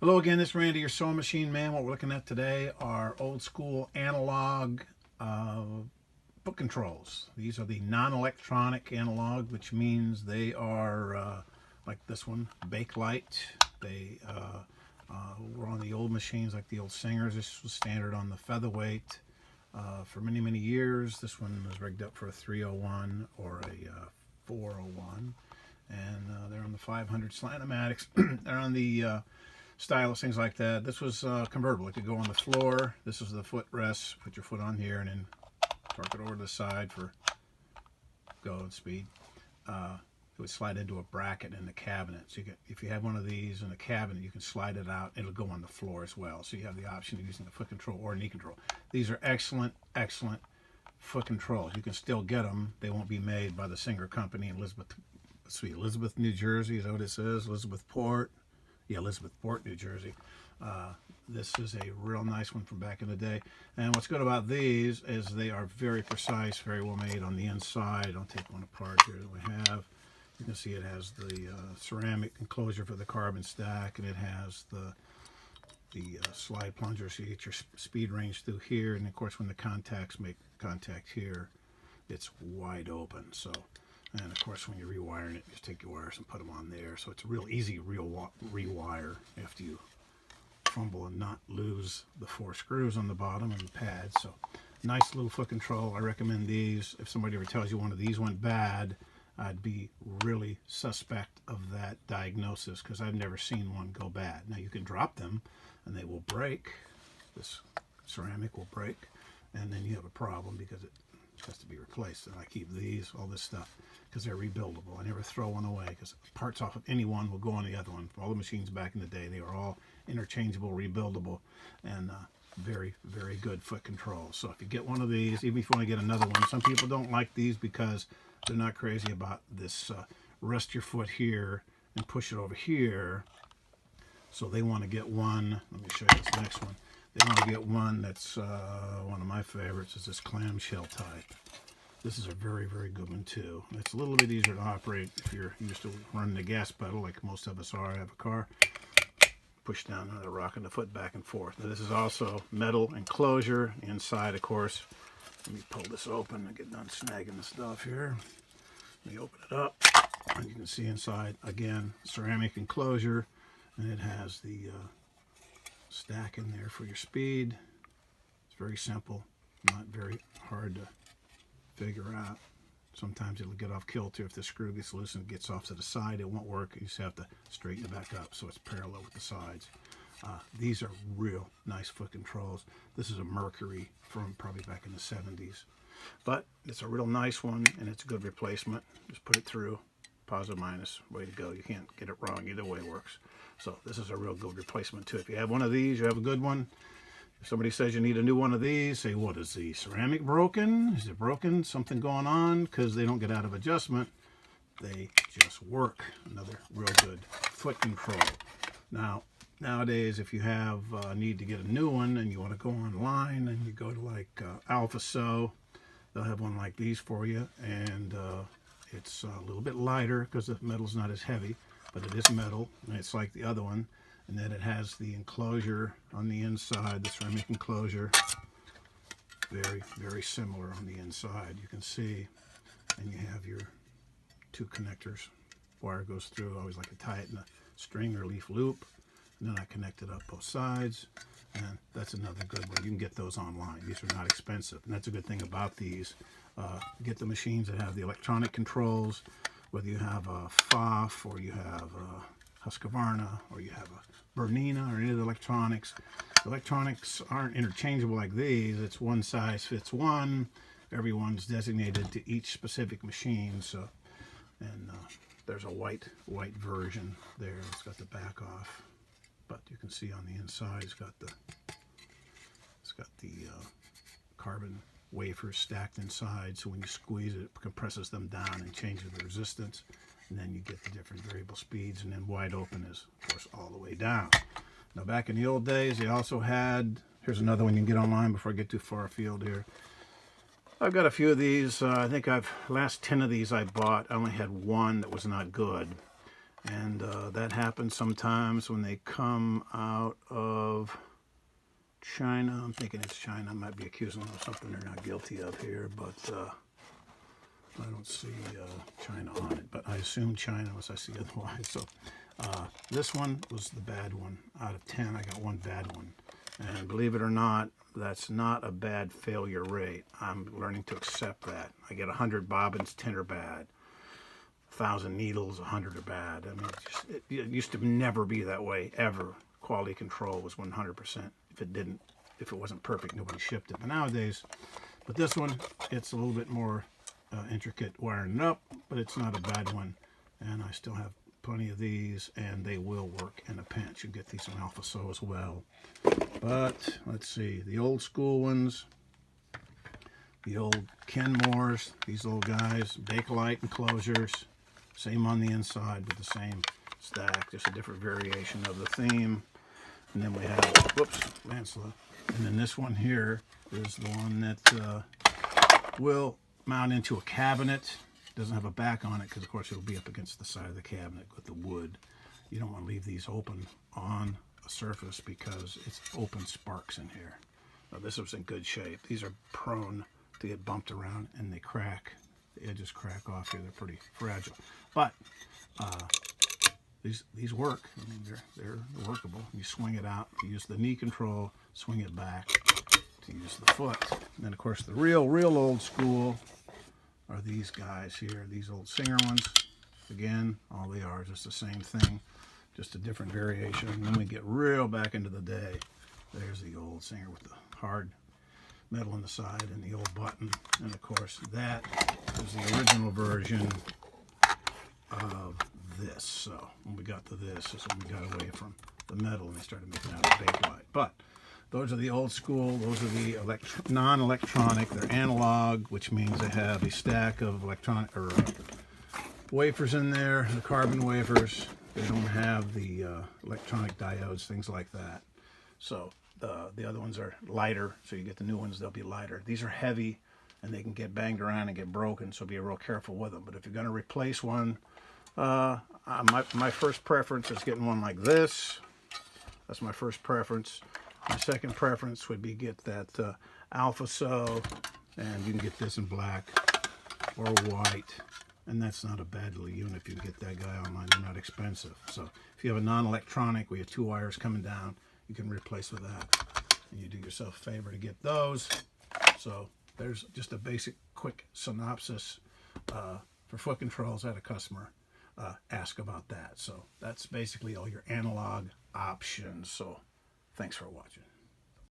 Hello again, this is Randy, your sewing machine man. What we're looking at today are old school analog foot controls. These are the non-electronic analog, which means they are like this one, Bakelite. They were on the old machines like the old Singers. This was standard on the featherweight for many, many years. This one was rigged up for a 301 or a 401. And they're on the 500 Slantomatics. They're on the stylus, things like that. This was convertible. It could go on the floor. This is the footrest. Put your foot on here and then torque it over to the side for go and speed. It would slide into a bracket in the cabinet. So you can, if you have one of these in the cabinet, you can slide it out. It'll go on the floor as well. So you have the option of using a foot control or a knee control. These are excellent, excellent foot controls. You can still get them. They won't be made by the Singer Company in Elizabeth, New Jersey. Is that what it says? Elizabethport. Yeah, Elizabethport, New Jersey. This is a real nice one from back in the day. And what's good about these is they are very precise, very well made on the inside. I'll take one apart here that we have. You can see it has the ceramic enclosure for the carbon stack, and it has the slide plunger, so you get your speed range through here. And of course, when the contacts make contact here, it's wide open. So, and of course, when you're rewiring it, just take your wires and put them on there. So it's a real easy rewire after you fumble and not lose the 4 screws on the bottom and the pads. So nice little foot control. I recommend these. If somebody ever tells you one of these went bad, I'd be really suspect of that diagnosis, because I've never seen one go bad. Now you can drop them and they will break. This ceramic will break, and then you have a problem because it has to be replaced. And I keep these, all this stuff, because they're rebuildable. I never throw one away, because parts off of any one will go on the other one. All the machines back in the day, they were all interchangeable, rebuildable, and very, very good foot control. So if you get one of these, even if you want to get another one, some people don't like these because they're not crazy about this rest your foot here and push it over here. So they want to get one. Let me show you this next one. They want to get one that's one of my favorites, is this clamshell type. This is a very, very good one too. It's a little bit easier to operate if you're used to running the gas pedal like most of us are. I have a car. Push down and rocking the foot back and forth. Now this is also metal enclosure inside, of course. Let me pull this open and get done snagging the stuff here. Let me open it up, and you can see inside, again, ceramic enclosure, and it has the stack in there for your speed. It's very simple, not very hard to figure out. Sometimes it'll get off kilter if the screw gets loose and gets off to the side. It won't work. You just have to straighten it back up so it's parallel with the sides. These are real nice foot controls. This is a Mercury from probably back in the 70s. But it's a real nice one, and it's a good replacement. Just put it through, positive, minus, way to go. You can't get it wrong. Either way works. So this is a real good replacement too. If you have one of these, you have a good one. If somebody says you need a new one of these, say, what is the ceramic broken? Is it broken? Something going on? Because they don't get out of adjustment. They just work. Another real good foot control. Now, nowadays, if you have need to get a new one and you want to go online and you go to like Alpha Sew, they'll have one like these for you, and it's a little bit lighter because the metal's not as heavy, but it is metal, and it's like the other one. And then it has the enclosure on the inside, the ceramic enclosure. Very, very similar on the inside, you can see. And you have your 2 connectors. Wire goes through. I always like to tie it in a string or leaf loop. And then I connect it up both sides. And that's another good one. You can get those online. These are not expensive. And that's a good thing about these. Get the machines that have the electronic controls, whether you have a FOF or you have a Husqvarna or you have a Bernina or any of the electronics. The electronics aren't interchangeable like these. It's one size fits one. Everyone's designated to each specific machine. So, and there's a white version there. It's got the back off, but you can see on the inside it's got the carbon wafers stacked inside. So when you squeeze it, it compresses them down and changes the resistance. And then you get the different variable speeds, and then wide open is, of course, all the way down. Now, back in the old days, they also had, here's another one you can get online before I get too far afield here. I've got a few of these. I think last 10 of these I bought, I only had one that was not good. And that happens sometimes when they come out of China. I'm thinking it's China. I might be accusing them of something they're not guilty of here, but I don't see China on it. But I assume China unless I see otherwise. So this one was the bad one. Out of 10, I got one bad one. And believe it or not, that's not a bad failure rate. I'm learning to accept that. I get 100 bobbins, 10 are bad. 1,000 needles, 100 are bad. I mean, it used to never be that way, ever. Quality control was 100%. If it wasn't perfect, nobody shipped it. But nowadays, with this one, it's a little bit more intricate wiring it up, but it's not a bad one. And I still have plenty of these, and they will work in a pinch. You get these from Alpha So as well. But let's see, the old school ones, the old Kenmores, these little guys, Bakelite enclosures, same on the inside with the same stack, just a different variation of the theme. And then we have, whoops, Lancela. And then this one here is the one that will mount into a cabinet. Doesn't have a back on it because, of course, it'll be up against the side of the cabinet with the wood. You don't want to leave these open on a surface because it's open sparks in here. Now, this was in good shape. These are prone to get bumped around and they crack. The edges crack off here. They're pretty fragile. But these work. I mean, they're workable. You swing it out. You use the knee control, swing it back to use the foot. And then, of course, the real old school are these guys here, these old Singer ones. Again, all they are is just the same thing, just a different variation. And then we get real back into the day. There's the old Singer with the hard metal on the side and the old button. And of course, that is the original version of this. So when we got to this is when we got away from the metal and they started making out of Bakelite. But those are the old school. Those are the non-electronic. They're analog, which means they have a stack of electronic or wafers in there, the carbon wafers. They don't have the electronic diodes, things like that. So the other ones are lighter. So you get the new ones, they'll be lighter. These are heavy, and they can get banged around and get broken. So be real careful with them. But if you're going to replace one, my first preference is getting one like this. That's my first preference. My second preference would be get that Alpha So, and you can get this in black or white, and that's not a bad little unit if you can get that guy online. They're not expensive. So if you have a non-electronic where you have two wires coming down, you can replace with that, and you do yourself a favor to get those. So there's just a basic, quick synopsis for foot controls. I had a customer ask about that. So that's basically all your analog options. So thanks for watching.